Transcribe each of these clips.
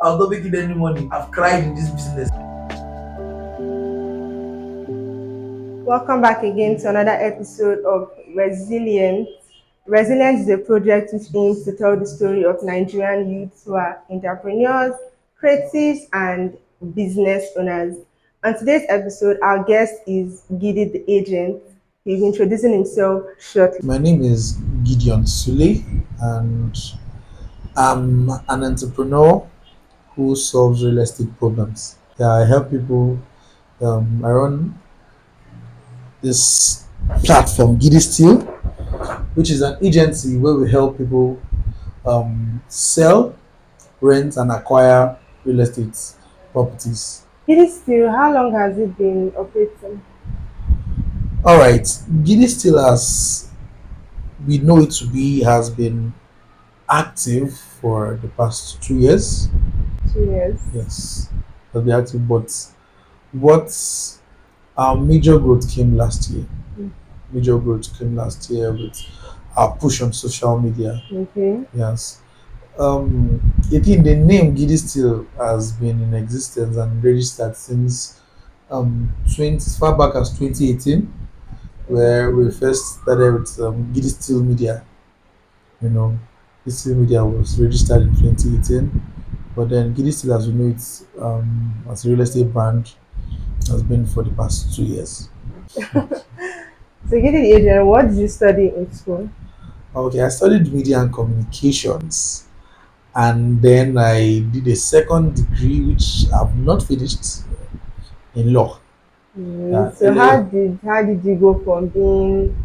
I'll not making any money. I've cried in this business. Welcome back again to another episode of Resilience. Resilience is a project which aims to tell the story of Nigerian youths who are entrepreneurs, creatives, and business owners. On today's episode, our guest is Gidi the Agent. He's introducing himself shortly. My name is Gideon Sule, and I'm an entrepreneur who solves real estate problems. Yeah, I help people. I run this platform, Giditheagent, which is an agency where we help people sell, rent, and acquire real estate properties. Gidi Still, how long has it been operating? All right, Giditheagent, as we know it to be, has been active for the past 2 years. 2 years. Yes, has been active, but what our major growth came last year. Major growth came last year with our push on social media. Okay. Yes. Again, the name Giddy still has been in existence and registered since 20 as far back as 2018, where we first started with Giddy Steel Media. You know, Giddy Steel Media was registered in 2018, but then Giddy Steel, as we know it, as a real estate brand, has been for the past 2 years. So, Gidi the Agent, what did you study in school? Okay, I studied media and communications, and then I did a second degree, which I've not finished, in law. So how did you go from being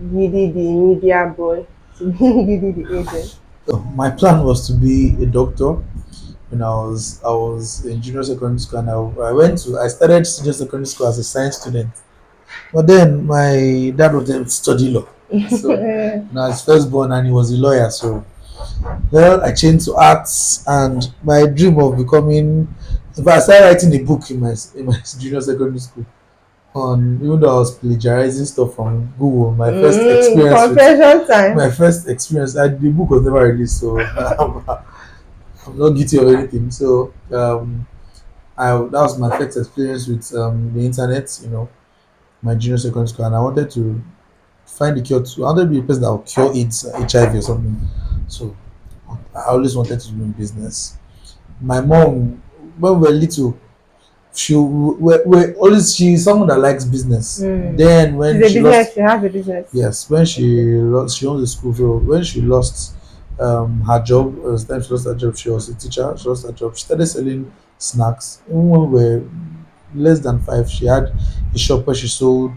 Gidi the media boy to being Gidi the agent? My plan was to be a doctor when I was in junior secondary school, and I started junior secondary school as a science student. But then my dad wanted to study law, so now his firstborn, and he was a lawyer. So well, I changed to arts, and my dream of becoming. In fact, I started writing a book in my junior secondary school. On even though I was plagiarizing stuff from Google, Confession time. my first experience, the book was never released, so I'm not guilty of anything. So that was my first experience with the internet. My junior secondary school, and I wanted to find the cure to. I wanted to be a person that would cure AIDS, HIV, or something. So I always wanted to do in business. My mom, when we were little, we're always she's someone that likes business. Then when She's a she business. lost, She has a business. yes, when she owns the school. So when she lost her job, the time she lost her job, she was a teacher. She lost her job. She started selling snacks. Even when we were less than five, she had a shop where she sold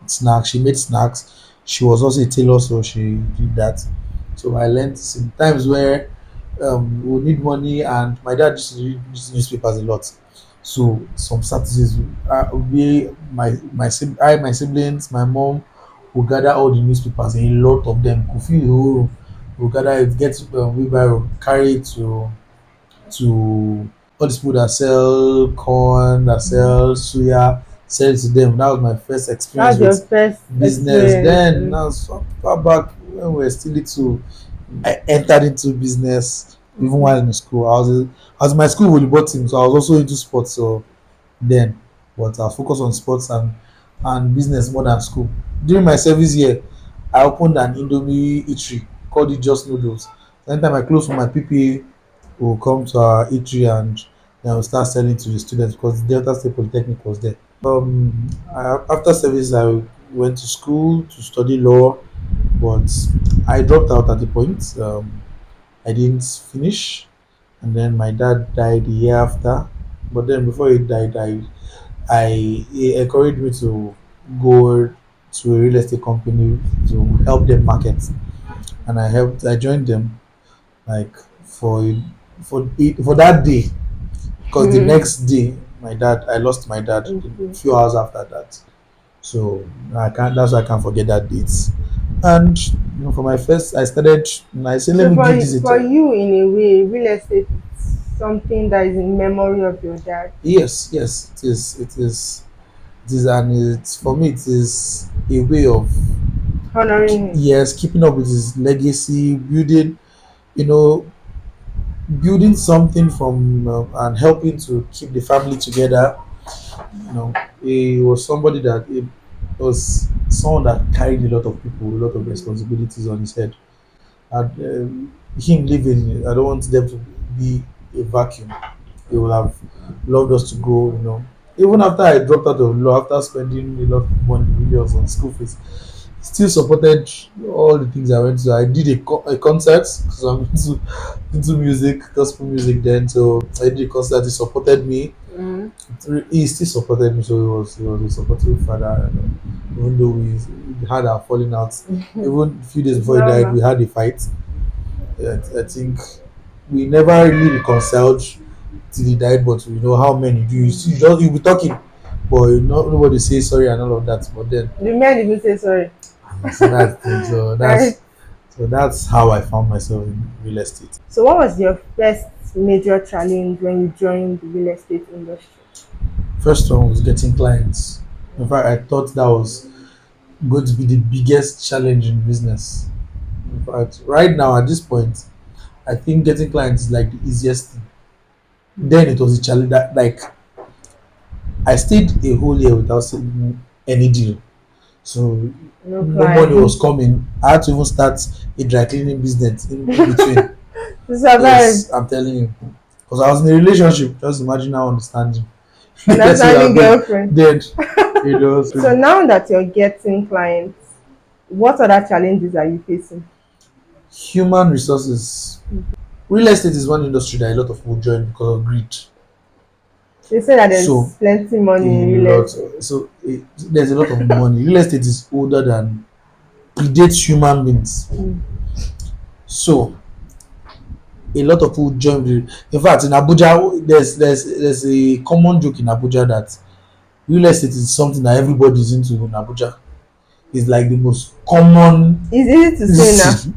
snacks. She made snacks. She was also a tailor, so she did that. So I learned some times where we need money, and my dad used to read newspapers a lot. So some Saturdays, my siblings, my mom will gather all the newspapers, a lot of them. Could fill the whole room. We'll gather it, get wheelbarrow, carry it to all these people that sell corn, that sell suya, sell it to them. That was my first experience That's your with first business. Then experience. now so far back when we were still little, I entered into business even while in school. I was in my school volleyball team, so I was also into sports. So then, but I focus on sports and business more than school. During my service year, I opened an Indomie eatery called it Just Noodles. Anytime I close for my PPA, we'll come to our eatery, and then we'll start selling to the students because Delta State Polytechnic was there. After service, I went to school to study law, but I dropped out at the point. I didn't finish, and then my dad died the year after. But then before he died, he encouraged me to go to a real estate company to help them market, and I joined them like for that day, because the next day I lost my dad a few hours after that. So that's why I can't forget that date. And for my first, I said, let So me for give this a for try. you, in a way, real estate is something that is in memory of your dad. Yes, yes, it is, and it's for me. It is a way of Honoring him. yes, keeping up with his legacy, building. You know, building something from and helping to keep the family together. You know, he was somebody that he was someone that carried a lot of people, a lot of responsibilities on his head. And him leaving, I don't want them to be a vacuum. He would have loved us to grow, you know. Even after I dropped out of law, after spending a lot of money, millions on school fees, he still supported all the things I went to. I did a concert because I'm into music, gospel music then. So I did a concert. He supported me. Mm. He still supported me. So he was a supportive father. And, even though we had our falling out, even a few days It's before he died, normal. we had a fight. I think we never really reconciled till he died. But you know how many do you see? You'll be talking, but nobody say sorry and all of that. But then, The men even say sorry. so that's the thing. Right. So that's how I found myself in real estate. So what was your first major challenge when you joined the real estate industry? First one was getting clients. In fact, I thought that was going to be the biggest challenge in business. In fact, right now at this point, I think getting clients is like the easiest thing. Then it was a challenge that like I stayed a whole year without seeing any deal. So No no money client. was coming. I had to even start a dry cleaning business in between. To survive. Yes, I'm telling you. Because I was in a relationship. Just imagine how understanding the person would Understanding have been girlfriend. dead. You know, So so now that you're getting clients, what other challenges are you facing? human resources. Real estate is one industry that a lot of people join because of greed. They say that So there's plenty money a in real lot. estate. There's a lot of money. Real estate is older than predates human beings. So a lot of people join. In fact, in Abuja, there's a common joke in Abuja that real estate is something that everybody is into in Abuja. It's like the most common. It's easy to say now.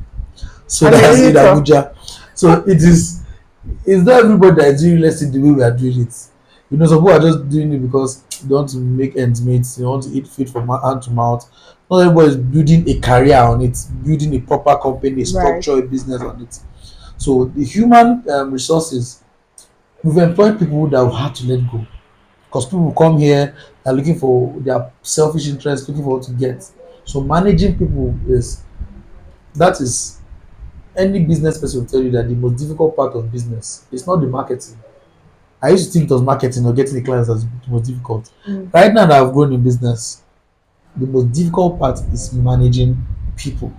So I'm a that's in realtor. Abuja. So it is. It's not everybody that is doing real estate the way we are doing it. You know, some people are just doing it because they want to make ends meet. They want to eat feed from hand to mouth. Not everybody is building a career on it, building a proper company, a Right. structure, a business on it. So the human resources, we've employed people that we've had to let go because people come here, they're looking for their selfish interests, looking for what to get. So managing people is any business person will tell you that the most difficult part of business is not the marketing. I used to think it was marketing or getting the clients that's the most difficult. Mm. Right now that I've grown in business, the most difficult part is managing people.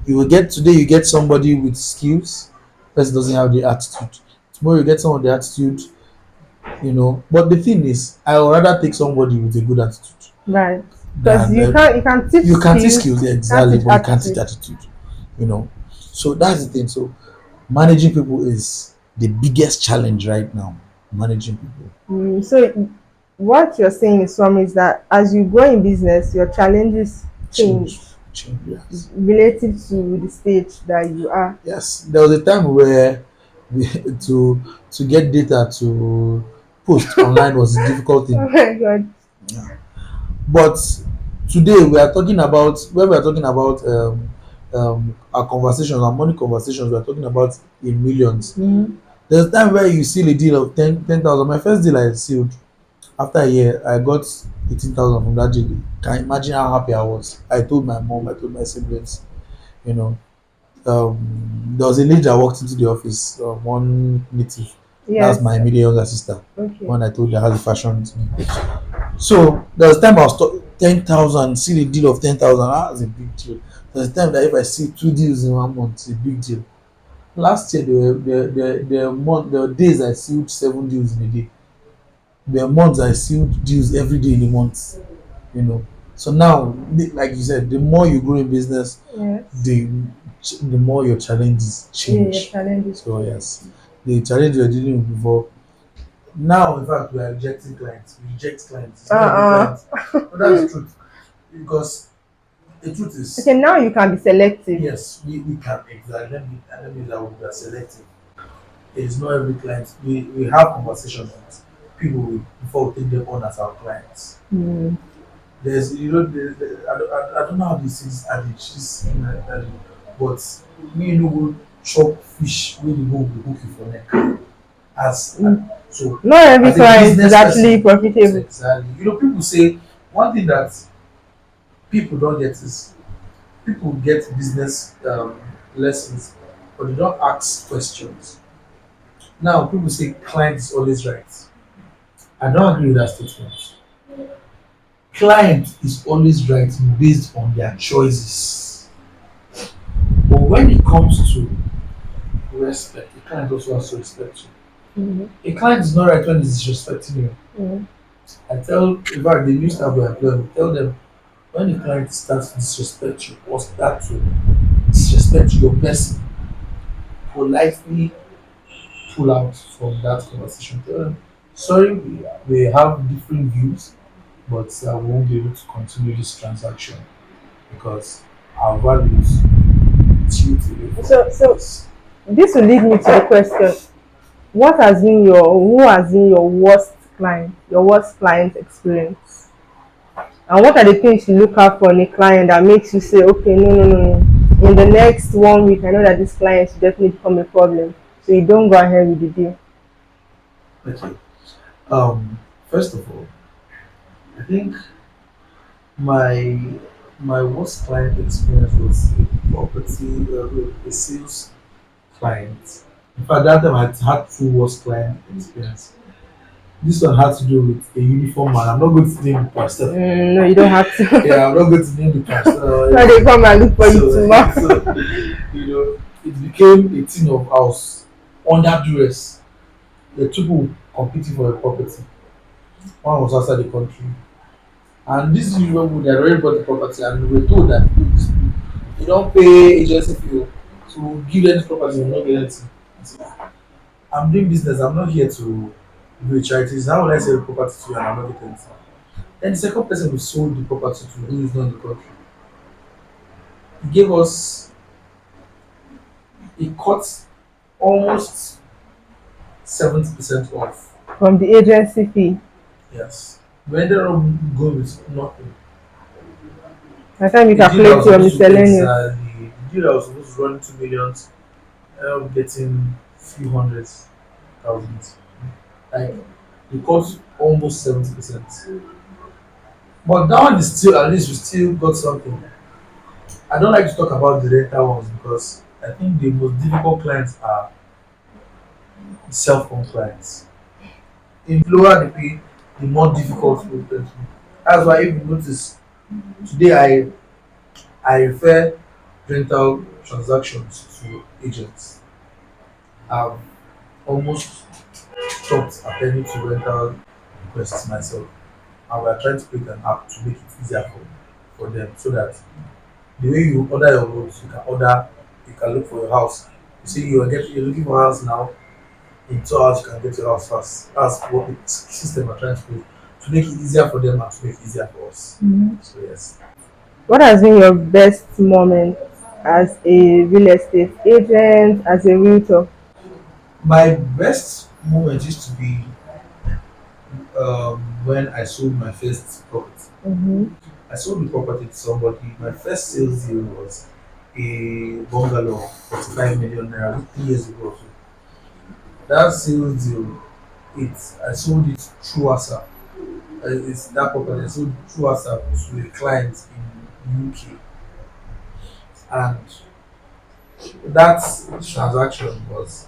You will get today you get somebody with skills, person doesn't have the attitude. Tomorrow you get someone with the attitude, you know. But the thing is, I would rather take somebody with a good attitude Right. Because than you can teach you can teach skills, skills, yeah, can't exactly, teach but you can't teach attitude. attitude, you know. So that's the thing. So managing people is the biggest challenge right now. Managing people. So what you're saying in sum is that as you grow in business, your challenges change Change, yes. relative to the stage that you are. Yes, there was a time where we, to get data to post online was a difficult Oh thing. my god. But today we are talking about when we are talking about our conversations, our money conversations, we are talking about in millions. Mm. There's a time where you seal a deal of 10,000. My first deal I sealed after a year, I got 18,000 from that deal. Can you imagine how happy I was? I told my mom, I told my siblings, you know. There was a lady that walked into the office, one native. That's Yes. my immediate younger sister. Okay. When I told her how the fashion is. So there was time I was 10,000, see the deal of 10,000. That's a big deal. There's a time that if I see two deals in 1 month, it's a big deal. Last year, there were days I sealed 7 deals in a day. There were months I sealed deals every day in a month. You know. So now, like you said, the more you grow in business, Yes. the the more your challenges Yeah, your change. challenges So change. yes, the challenge we are dealing with before. Now, in fact, we are rejecting clients. We reject clients. It's not every Uh-uh. client. But that's the truth. Because the truth is, Okay, now you can be selective. yes, we can exactly. Let me use that word. We are selective. It's not every client. We have conversations with people before we take them on as our clients. Mm. There's, you know, I don't know how this is adage, but me, you know, chop fish wey dey go hook you for neck. As so Not every as a client is business actually person, profitable. exactly. People say one thing that people don't get is people get business lessons, but they don't ask questions. Now people say client is always right. I don't agree with that statement. Client is always right based on their choices. But when it comes to respect, the client also has to respect Mhm. you. A client is not right when he's disrespecting you. Mhm. I tell, in fact, the new staff we employ, we tell them when the client starts to disrespect you or start to disrespect your person, politely pull out from that conversation. Tell them, sorry, we have different views, but we won't be able to continue this transaction because our values tilt away from So this. this will lead me to the question: what has been your who has been your worst client, your worst client experience? And what are the things you look out for in a client that makes you say, okay, no, no, no, no. In the next 1 week, I know that this client will definitely become a problem. So you don't go ahead with the deal. Okay. Um, First of all, I think my my worst client experience was a property, a sales client. In fact, that time I had two worst client experience. This one had to do with a uniform man. I'm not going to name the pastor. No, you don't have to. Yeah, I'm not going to name the pastor. So they come and look for you So, tomorrow. so it became a thing of house under duress. The two people competing for a property. One was outside the country, and this usual people they had already bought the property, and we were told that look, these people, you don't pay agency fee, to give them this property, you will not get anything. I said, I'm doing business. I'm not here to do a charity. How would I sell the property to you and I'm not getting anything? Then the second person who sold the property to, who is not in the country, he gave us, he cut almost 70% off. From the agency fee. Yes. We ended up going with nothing. By the time you The deal that calculate was your supposed to miscellaneous. exactly, the deal that was supposed to run 2 million, ended up getting few hundreds thousands. Like, he cut almost 70%. But that one is still, at least we still got something. I don't like to talk about the rental ones because I think the most difficult clients are self-owned clients. The lower the pay, the more difficult it will get. That's why if you notice today I refer rental transactions to agents. I've almost stopped attending to rental requests myself. And we're trying to create an app to make it easier for them so that the way you order your goods, you can look for your house. You see, you're looking for a house now. In 2 hours, you can get your house fast. That's what the system are trying to do to make it easier for them and to make it easier for us. So yes, What has been your best moment as a real estate agent, as a realtor? my best moment used to be when I sold my first property. Mm-hmm. I sold the property to somebody. My first sales deal was a bungalow, 45 million naira, 3 years ago. So that sales deal, I sold it through WhatsApp. It's that property I sold through WhatsApp to a client in UK, and that transaction was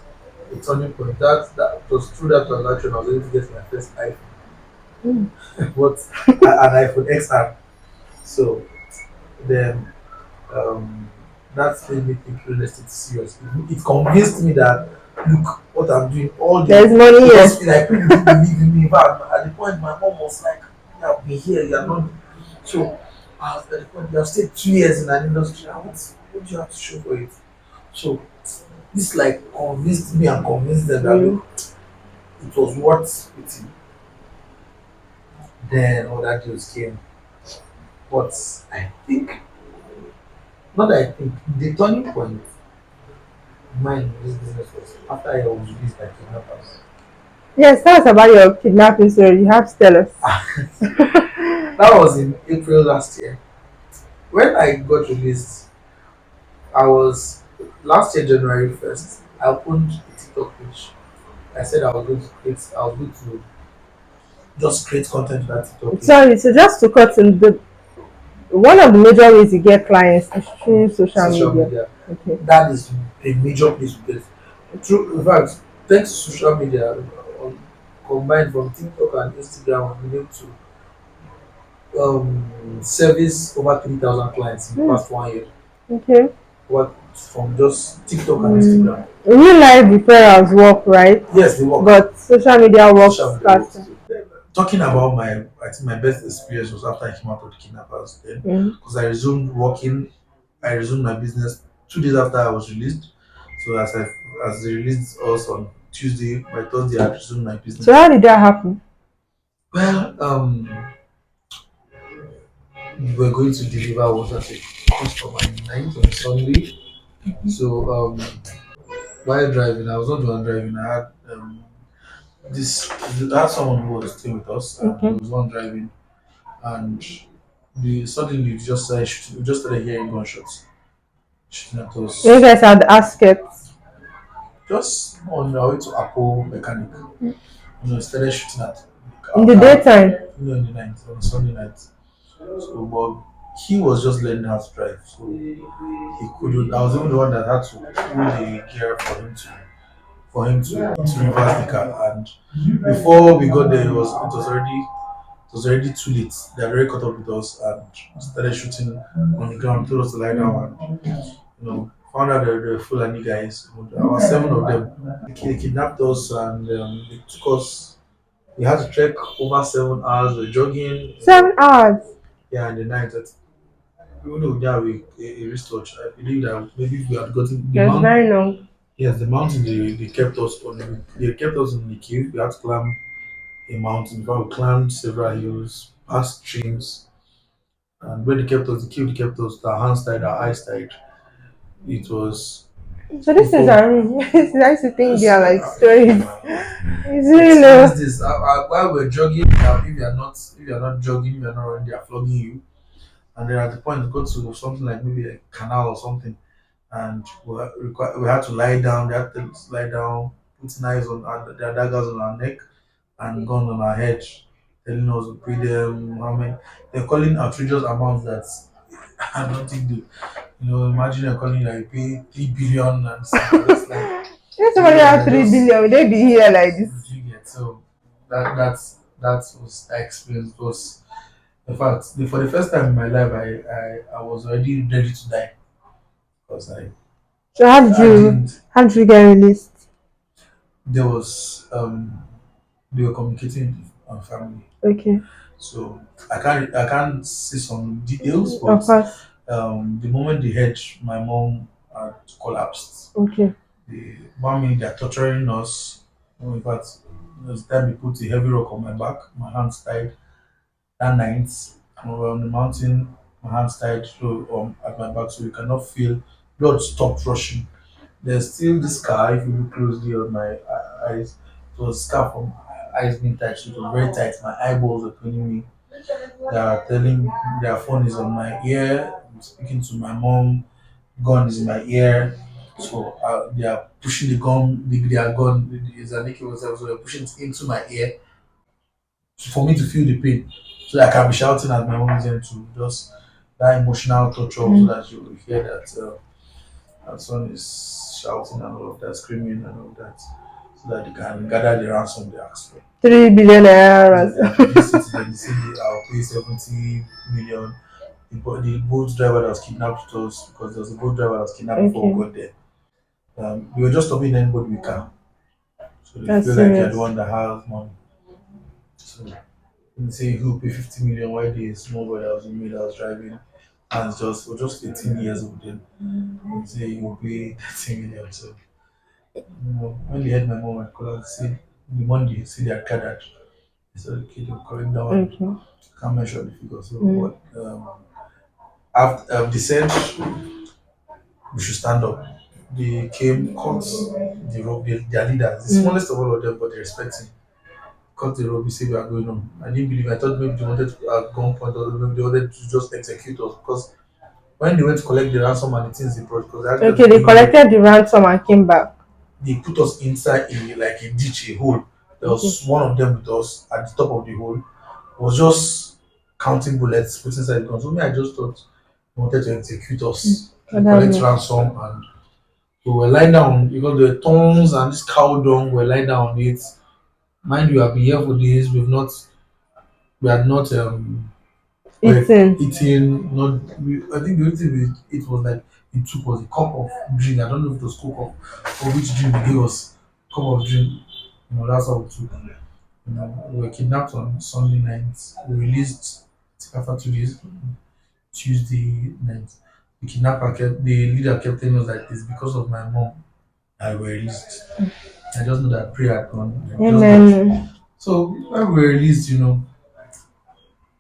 a turning point. That was through that transaction I was able to get my first iPhone, what an iPhone XR. So then um, that made me think real estate serious. It convinced me that look what I'm doing all the There's money because here. like people didn't believe in me. But at the point my mom was like, "You have been here, you are not." So I was at the point you have stayed 2 years in an industry. And what do you have to show for it? So this like convinced me and convinced them that Mm. look, it was worth it. Then other deals came. But I think, not that I think, the turning point mine in this business was after I was released by kidnappers. Yes, tell us about your kidnapping story. You have to tell us. That was in April last year. When I got released, I was Last year, January 1st, I opened a TikTok page. I said I was going to just create content for that TikTok page. Sorry, so just to cut in, the one of the major ways you get clients is through social Social media. media, Okay. that is a major place to get. True, in fact, thanks to social media, um, combined from TikTok and Instagram, I've been able to service over 3,000 clients in the Hmm. past 1 year. Okay. What from just TikTok and Instagram? Real life referrals work, right? Yes, they work. But social media Social works media works faster. too. Talking about I think my best experience was after I came out of the kidnappers. Then, Mm. because I resumed working, I resumed my business 2 days after I was released. So as they released us on Tuesday, by Thursday I resumed my So business. how did that happen? Well, we were going to deliver water to customer in night on Sunday. So while driving, I was not the one driving. I had this I had someone who was staying with us, and he Okay. was one driving, and we suddenly we just started hearing gunshots shooting at You us, guys had askets just on our way to Apple mechanic. Started shooting at in our the car, daytime. in the night, on a Sunday night. So, but he was just learning how to drive, so he couldn't. I was even the one that had to pull the gear for him to reverse the car. And before we got there, it was already too late. They had already caught up with us and started shooting on the ground, told us to lie down, and found out the Fulani guys. There were seven of them. They kidnapped us and they took us. We had to trek over 7 hours. We're jogging, 7 hours. yeah, in the night. Even though yeah, a wristwatch, I believe that maybe if we had gotten the That's mount, very long. yes, the mountain they kept us on. They kept us in the cave. We had to climb a mountain. We climbed several hills, past streams, and where they kept us, the cave they kept us, our hands tied, our eyes tied. It was So these things for are really it's nice to think they yes, are like stories. It's really experience low. this. While we're jogging, if you're not jogging, you're not running, they are flogging you. And then at the point, we go to something like maybe a canal or something, and we had to lie down. They had to lie down, put knives on their daggers on our neck and gun on our head, telling us to pay them how many. They're calling outrageous amounts that I don't think they. Imagine you're calling like pay 3 billion and stuff. Just like If you somebody guys has are three just billion, would they be here like this? you get so that was the experience. It was in fact for the first time in my life I was already ready to die because So I didn't how did you get released? there was they were communicating with family. Okay. So I can't say some details, but Of course. the moment they heard my mom had collapsed, Okay. the 1 minute they're torturing us. In fact, there's time they put a heavy rock on my back, my hands tied. That night, we were on the mountain, my hands tied at my back, so you cannot feel blood stopped rushing. There's still this scar if you look closely on my eyes. It was a scar from eyes being tight, so it was very tight. My eyeballs were paining me. They are telling their phone is on my ear. I'm speaking to my mom. Gun is in my ear. So they are pushing the gun. Their gun is an AK-47, so they're pushing it into my ear for me to feel the pain, so that I can be shouting at my mom then to just that emotional torture, so that you will hear that her son is shouting and all of that, screaming and all of that, so that they can gather the ransom they asked for. 3 billion Yeah, they naira. have reduced it. Then they say I'll pay 70 million. The boat driver that was kidnapped with us, because there was a boat driver that was kidnapped before Okay. we got there. We were just stopping anybody we can, so they That's feel like you're the serious. one that has money. So they say who pay 50 million, why the small boy that was with me that was driving, and was just 18 years old then. They say you pay 30 million. So when they had my mom and call and say the money they see they are gathered, they said okay, they'll collect that one. Okay. Can't mention the figure. So Mm. what after they said we should stand up. They came, cut the rope, their leaders, the Mm. smallest of all of them, but they respect him. Cut the rope, we say we are going on. I didn't believe, I thought maybe they wanted to at gunpoint or maybe they wanted to just execute us because when they went to collect the ransom and the things they brought, because they asked them Okay, to they give money, collected the ransom and came back. they put us inside a like a ditch, a hole. There Okay. was one of them with us at the top of the hole, was just counting bullets, put inside the gun. So me, I just thought he wanted to execute us and collect Otherwise, ransom. And we were lying down because the thorns and this cow dung were lying down on it. Mind you, I've been here for days. We had not were eating. eating. Not I think the only thing we it was like it took was a cup of drink. I don't know if it was Coke or which drink they gave us. Cup of drink. That's all we took. We were kidnapped on Sunday night. We released after 2 days, Tuesday night. The leader kept telling us that it's because of my mom I were released. I just know that prayer had gone. I just got. Amen. So when we were released,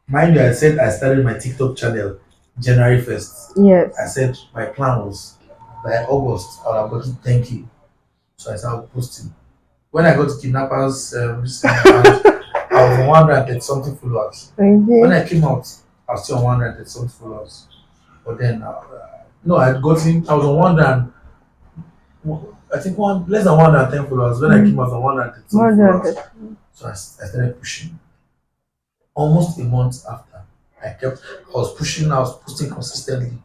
mind you, I said I started my TikTok channel January 1st. I Yes. said my plan was by August I would have gotten 10K. So I started posting. When I got to kidnappers account, I was on 130 something followers. When Okay. I came out, I was still on 130 something followers. But then, no, I had gotten, I was on 100, I think one less than 110 followers. When I came out on 130 More something than followers. that. So I started pushing. Almost a month after, I was pushing, I was posting consistently.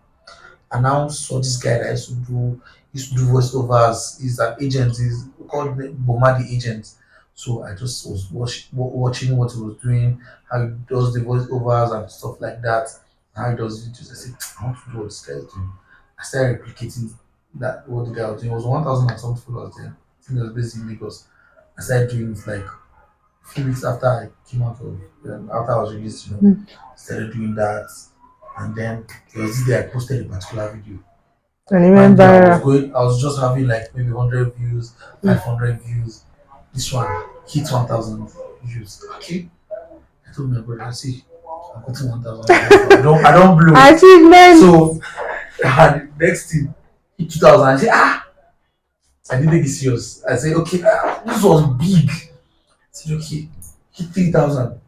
I now saw this guy that used to do voiceovers. He's an agent. He's called Bomadi Agent. So I just was watching what he was doing, how he does the voiceovers and stuff like that, how he does videos. I said, I want to do what this guy is doing. I started replicating that what the guy was doing. It was 1,000 and something followers then. I think it was based in Lagos. I started doing it like a few weeks after I came out of after I was released, started doing that. And then there was this day I posted a particular video. And Mind you, remember, I was just having like maybe 100 views, 500 views. This one hit 1,000 views. Okay. I told my brother, see, I'm getting 1,000 views. I don't blow. achievement. So the next thing hit 2,000. I say, I didn't take it serious. I said, okay, this was big. I said, okay, hit 3,000.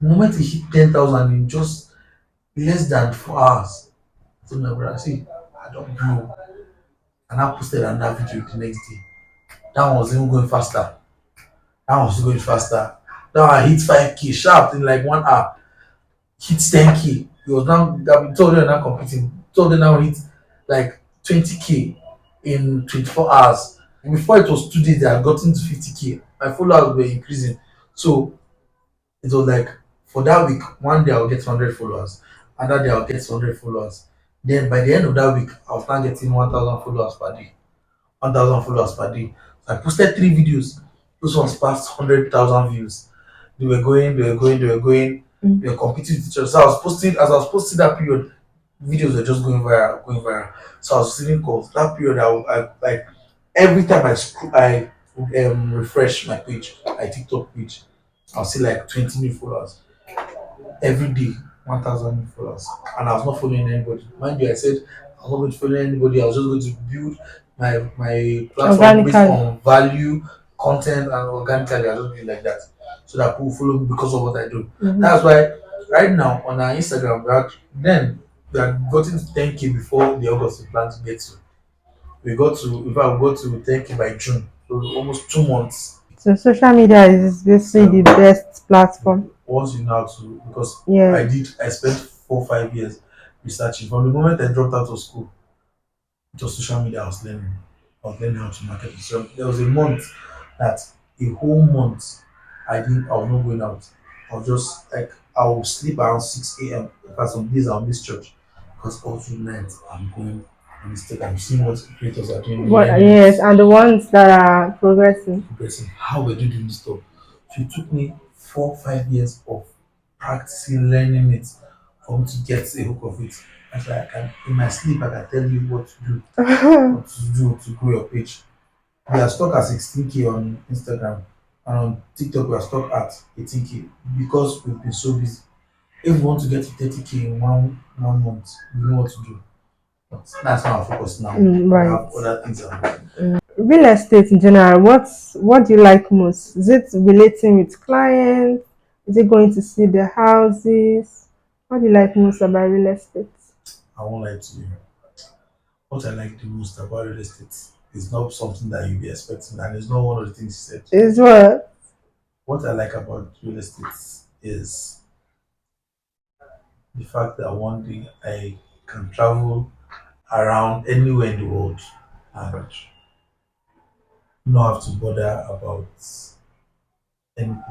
The moment it hit 10,000 in just less than 4 hours, I told my brother, see, I don't blow. And I posted another video the next day. That one was even going faster. That one was going faster. That one I hit 5K sharp in like 1 hour. Hit 10K. It was now, I told them now competing. Told them now hit like 20K in 24 hours. Before it was 2 days, they had gotten to 50K. My followers were increasing. So it was like for that week, one day I'll get 100 followers. Another day I'll get 100 followers. Then by the end of that week, I was now getting 1,000 followers per day. 1,000 followers per day. So I posted 3 videos. Those ones passed 100,000 views. They were going, they were going, they were going. They were competing with each other. So as I was posting that period, videos were just going viral, going viral. So I was receiving calls. That period, I like every time I refresh my page, my TikTok page, I'll see like 20 new followers every day, 1,000 new followers, and I was not following anybody. Mind you, I said I was not going to follow anybody. I was just going to build my platform based Organically. on value, content, and organically. I just do it like that, so that people follow me because of what I do. That's why right now on our Instagram, we had gotten to 10K before the August we plan to get to. We got to, in fact, we got to 10K by June, so almost 2 months. So social media is basically the best platform. Once you know how to, because Yeah. I spent 4 5 years researching. From the moment I dropped out of school, it was social media I was learning how to market it. So there was a month that a whole month I was not going out. I was just like I will sleep around 6 a.m. Because some days I'll miss church. Because all through night I'm going on Instagram, seeing what creators are doing, What? learning Yes, it, and the ones that are progressing. progressing, how we're doing this stuff. So it took me 4 5 years of practicing, learning it for me to get a hook of it. That's why I can, in my sleep, I can tell you what to do to grow your page. We are stuck at 16K on Instagram, and on TikTok, we are stuck at 18K because we've been so busy. If we want to get to 30K in one month, we know what to do. But that's not our focus now. We Right. have other things that we're doing. Real estate in general, what do you like most? Is it relating with clients? Is it going to see the houses? What do you like most about real estate? I won't lie to you. What I like the most about real estate is not something that you'll be expecting, and it's not one of the things you said. Is what? What I like about real estate is the fact that one day I can travel around anywhere in the world and not have to bother about anything.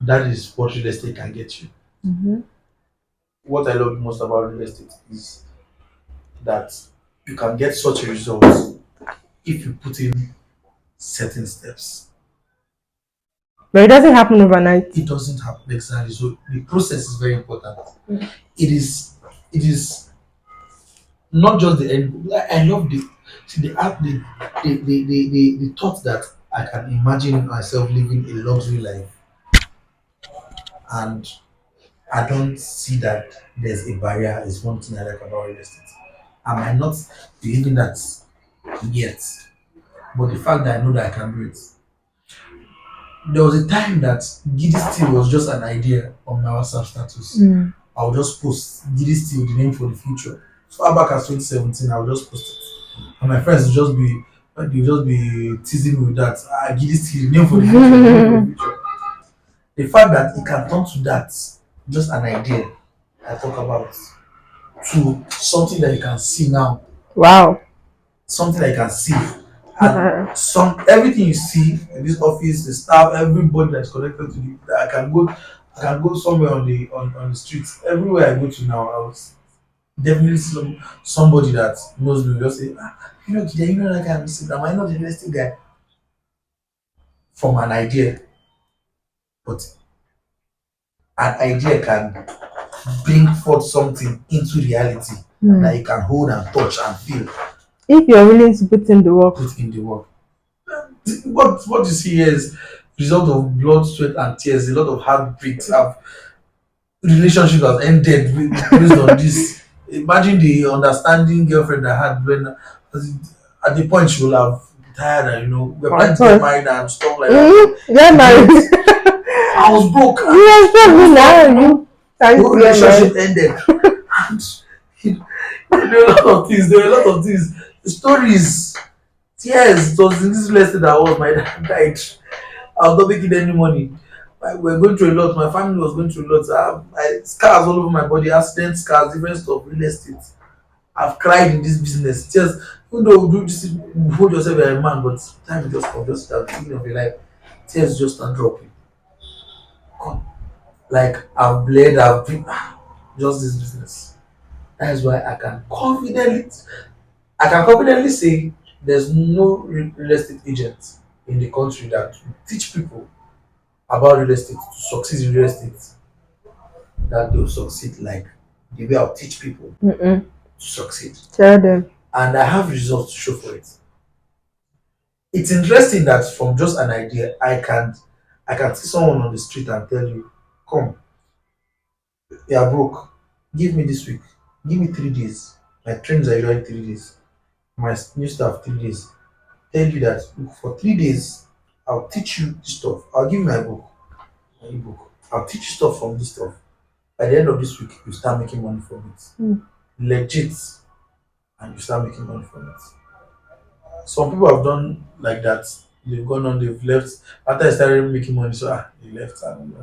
That is what real estate can get you. Mm-hmm. What I love most about real estate is that you can get such a result if you put in certain steps. But it doesn't happen overnight. It doesn't happen exactly. So the process is very important. It is not just the end. I love the see the app the thought that I can imagine myself living a luxury life, and I don't see that there's a barrier is one thing I like about real estate. I might not be living that yet, but the fact that I know that I can do it. There was a time that Giddy Steel was just an idea on my WhatsApp status. Mm. I'll just post Giddy Steel, the name for the future. So far back as 2017, I'll just post it. And my friends will just be teasing me with that. Ah, Giddy Steel, the name for the future, the name for the future. The fact that it can turn to that, just an idea I talk about, to something that you can see now, Wow. something that you can see, and some everything you see in this office, the staff, everybody that's connected to you, I can go somewhere on the streets. Everywhere I go to now, I was definitely somebody that knows me will just say, ah, Gideon, you know that guy, am I not the real estate guy? From an idea, but an idea can bring forth something into reality that you can hold and touch and feel. If you're willing to put in the work. Put in the work. What you see here is result of blood, sweat, and tears. A lot of heartbreaks have relationship has ended based on this. Imagine the understanding girlfriend I had when at the point she will have tired and we're planning to get married and stuff like that. Get married. I was broke. You are struggling now. You The can't whole get relationship married. ended. And there were a lot of things. There were a lot of things. Stories. Tears. It was in this lesson that was my dad died. I was not making any money. We were going through a lot. My family was going through a lot. I have scars all over my body, accident scars, different stuff, real estate. I've cried in this business. Just even though we do this, you hold yourself as a man, but time will just come, just at the beginning of your life, tears just start dropping. Come. Like I've bled, I've been just this business. That is why I can confidently say there's no real estate agent in the country that will teach people about real estate to succeed in real estate that they'll succeed like the way I'll teach people Mm-mm. to succeed. Tell them. And I have results to show for it. It's interesting that from just an idea, I can see someone on the street and tell you, come, you are broke. Give me this week. Give me 3 days. My trains are usually 3 days. My new staff 3 days. Tell you that look, for 3 days, I'll teach you this stuff. I'll give you my book, my ebook. I'll teach you stuff from this stuff. By the end of this week, you start making money from it. Legit, and you start making money from it. Some people have done like that. They've gone on, they've left. After I started making money, so they left and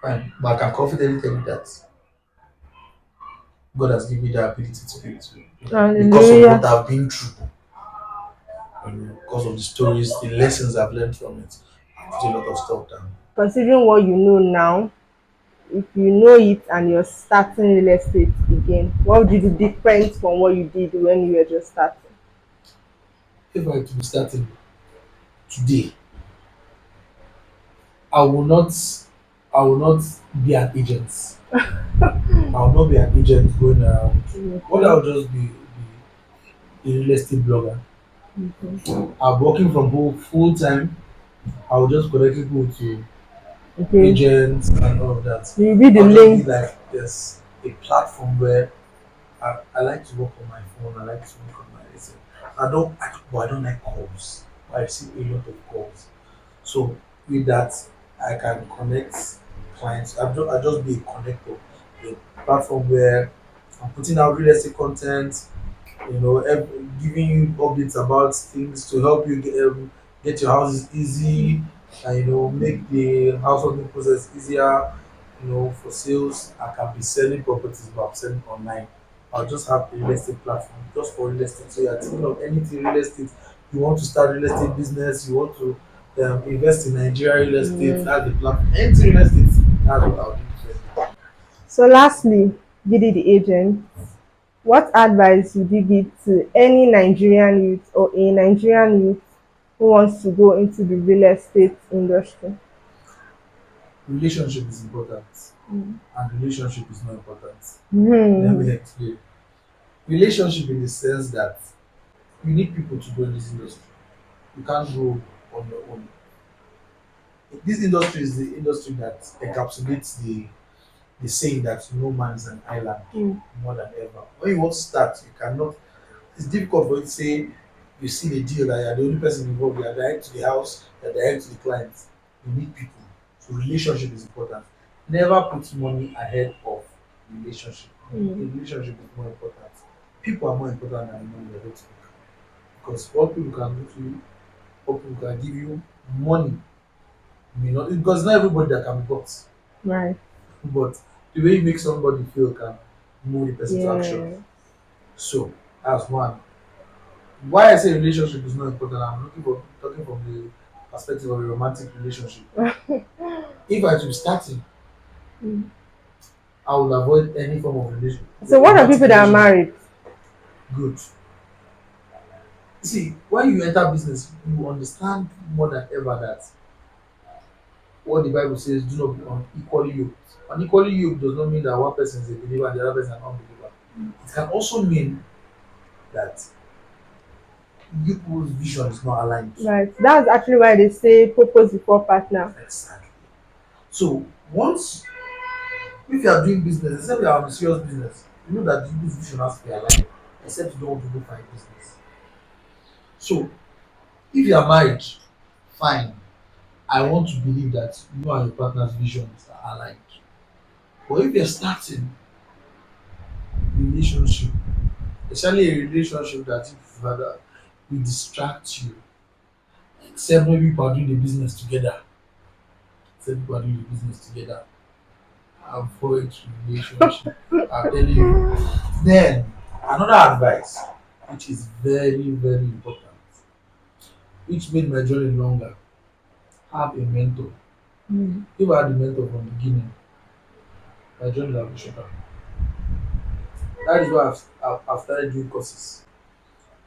fine. But I can confidently tell you that God has given me the ability to be able to because of what Hallelujah. I've been through, because of the stories, the lessons I've learned from it. I've put a lot of stuff down. Considering what you know now, if you know it and you're starting real estate again, what would you do different from what you did when you were just starting? If I were to be starting today, I will not I will not be an agent. I will not be an agent going around. What I will just be a real estate blogger. I'm working from home full time. I will just connect people to Okay. agents and all of that. You be the I'll just be link. like there's a platform where I like to work on my phone. I like to work on my listen. But I don't like calls. I receive a lot of calls. So with that, I can connect clients. I just be a connector. a platform where I'm putting out real estate content, giving you updates about things to help you get your houses easy, and make the household process easier. For sales, I can be selling properties, but I'm selling online. I'll just have a real estate platform just for real estate. So you're thinking of anything real estate, you want to start real estate business, you want to invest in Nigeria real estate, that's the platform. Anything real estate, that's what I'll do. So lastly, Gidi the agent, what advice would you give to any Nigerian youth or a Nigerian youth who wants to go into the real estate industry? Relationship is important, and relationship is not important. Let me Hmm. explain. Relationship in the sense that you need people to grow in this industry. You can't grow on your own. This industry is the industry that encapsulates the saying that no man is an island Mm. more than ever. When you want to start, you cannot. It's difficult for you to say you see the deal that you're the only person involved. You're direct to the house. You're direct to the client. You need people. So relationship is important. Never put money ahead of relationship. A Mm. relationship is more important. People are more important than money. I don't think. Because what people can do to you, what people can give you, money may not, because not everybody that can be bought. Right. But the way you make somebody feel can move the person to action. Yeah. So that's one. Why I say relationship is not important, I'm looking for talking from the perspective of a romantic relationship. If I should starting, Mm. I will avoid any form of So what are romantic people that are relationship. married? Good. See, when you enter business, you understand more than ever that what the Bible says, do not be unequally yoked. Unequally yoked does not mean that one person is a believer and the other person is an unbeliever. It can also mean that you people's vision is not aligned. Right. That's actually why they say purpose before partner. Exactly. So once, if you are doing business, except you are on serious business, you know that this vision has to be aligned, except you don't want to go find business. So if you are married, fine. I want to believe that you and your partner's visions are aligned. But if you're starting a relationship, especially a relationship that if rather will distract you, except maybe people are doing the business together, except people are doing the business together, avoid relationship. I'm telling you. Then another advice, which is very, very important, which made my journey longer, have a mentor. Mm. If I had a mentor from the beginning, my journey would have been shorter. That is why I've started doing courses.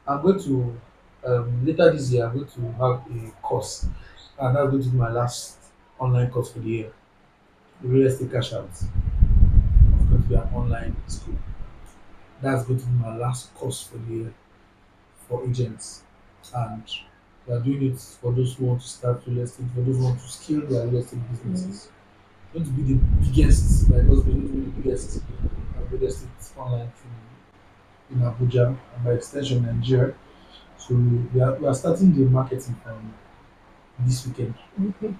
I'm going to later this year. I'm going to have a course, and that's going to be my last online course for the year. Real estate cash out. It's going to be an online school. That's going to be my last course for the year for agents, and we are doing it for those who want to start real estate, for those who want to scale their real estate Mm. businesses. It's going to be the biggest, like those going to be the biggest real estate online in Abuja and by extension Nigeria. So we are starting the marketing from this weekend. Mhm.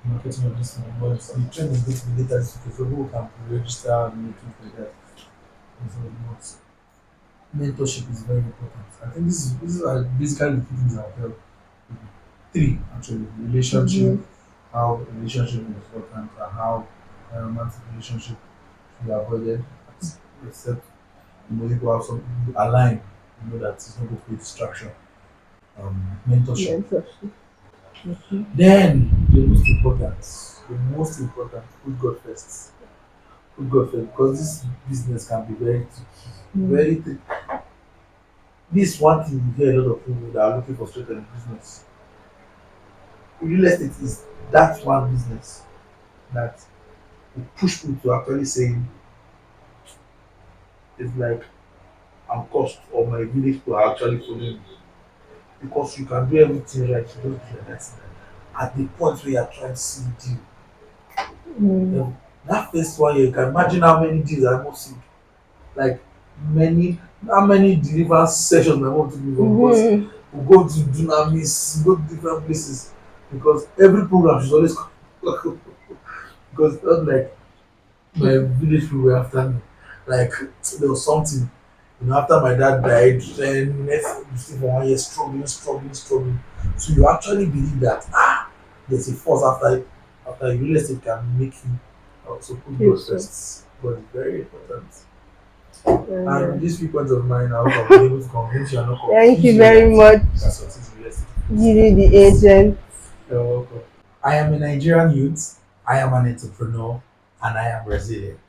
Marketing of this one, but the trend is going to be later this weekend, so people can register and make it like that. And so, but mentorship is very important. I think this is basically the key things I'll tell people. Three actually: relationship, Mhm. how relationship is important, and how romantic relationship should be avoided, except people have some align, that it's not going to be a distraction. Mentorship. Mentorship. Mhm. Then the most important, put God first. Put God first, because this business can be very tricky. Mm. Very tricky. This one thing you hear a lot of people that are looking for straight in business. Real estate is that one business that will push people to actually saying it's like I'm cost or my village people are actually following me. Because you can do everything right, you don't do that. At the point where you are trying to see the deal, Mm. that first 1 year, you can imagine how many deals I must see. Like how many deliverance sessions my mom took me for, because Mhm. we go to dunamis, we go to different places, because every program she's always because it's not like My village people were after me. Like there was something. After my dad died, then next you stay for 1 year struggling, struggling, struggling. So you actually believe that there's a force after you real estate can make you also put God Yes, sir. first. God is very important. And Yeah. with these few points of mine, I hope I've been able to convince you and not Thank confuse you you very that much, that's what is real estate is. Gidi the agent. You're welcome. I am a Nigerian youth, I am an entrepreneur, and I am resilient.